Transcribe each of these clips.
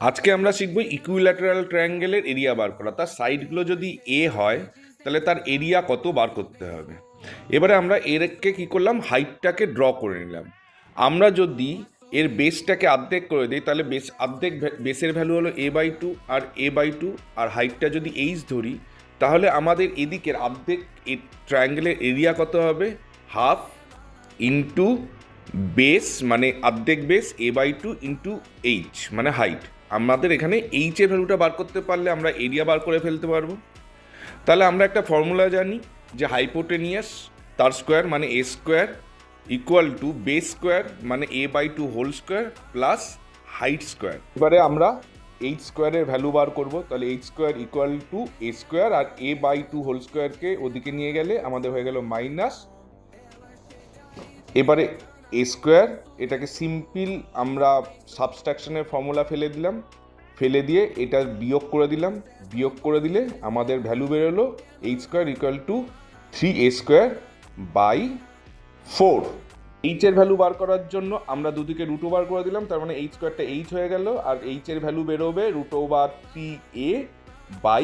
আজকে আমরা শিখবো ইকুইল্যাটারাল ট্রায়াঙ্গেলের এরিয়া বার করা। তার সাইডগুলো যদি এ হয় তাহলে তার এরিয়া কত বার করতে হবে। এবারে আমরা এরকে কি করলাম, হাইটটাকে ড্র করে নিলাম। আমরা যদি এর বেসটাকে অর্ধেক করে দিই তাহলে বেসের ভ্যালু হলো a/2 আর a/2, আর হাইটটা যদি এইচ ধরি তাহলে আমাদের এদিকের অর্ধেক ট্রায়াঙ্গেলের এরিয়া কত হবে, হাফ ইন্টু বেস মানে অর্ধেক বেস a/2 ইন্টু এইচ মানে হাইট। আমাদের এখানে এইচ এর ভ্যালুটা বার করতে পারলে আমরা এরিয়া বার করে ফেলতে পারবো। তাহলে আমরা একটা ফর্মুলা জানি যে হাইপোটেনিয়াস তার স্কোয়ার মানে a square equal to base square মানে a/2 whole square plus height square. এবারে আমরা এইচ স্কোয়ারের ভ্যালু বার করবো। তাহলে h square equal to a square, আর a/2 হোল স্কোয়ারকে ওদিকে নিয়ে গেলে আমাদের হয়ে গেল মাইনাস। এবারে এ স্কোয়ার, এটাকে সিম্পল আমরা সাবস্ট্রাকশনের ফর্মুলা ফেলে দিলাম, ফেলে দিয়ে এটা বিয়োগ করে দিলাম। বিয়োগ করে দিলে আমাদের ভ্যালু বেরোলো h square equal to 3a²/4। এইচের ভ্যালু বার করার জন্য আমরা দুদিকে রুট ওভার করে দিলাম, তার মানে এইচ স্কোয়ারটা এইচ হয়ে গেল, আর এইচের ভ্যালু বেরোবে √3a/,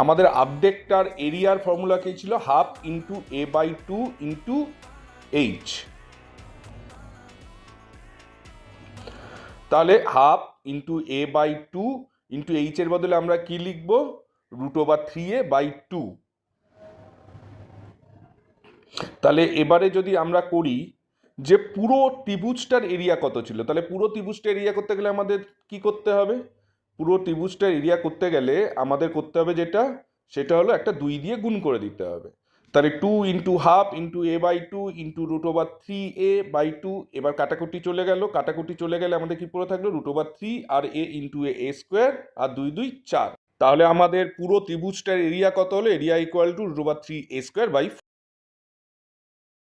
আমাদের অর্ধেকটার এরিয়ার ফর্মুলা কি ছিল, half into a/2 into h. তাহলে half into a/2 into h এর বদলে আমরা কি লিখব, √3a/2। তাহলে এবারে যদি আমরা করি যে পুরো ত্রিভুজটার এরিয়া কত ছিল, তাহলে পুরো ত্রিভুজটার এরিয়া করতে গেলে আমাদের কি করতে হবে, পুরো ত্রিভুজটার এরিয়া করতে গেলে আমাদের করতে হবে যেটা, সেটা হলো একটা 2 দিয়ে গুণ করে দিতে হবে। তাহলে 2 into half into a/2 into √3a/2। এবার কাটাকুটি চলে গেল, কাটাকুটি চলে গেলে আমাদের কি পড়ে থাকলো, √3 আর a ইন্টু a স্কোয়ার, আর 2 2 4। তাহলে আমাদের পুরো ত্রিভুজটার এরিয়া কত হলো, এরিয়া ইকুয়াল টু √3a²/4।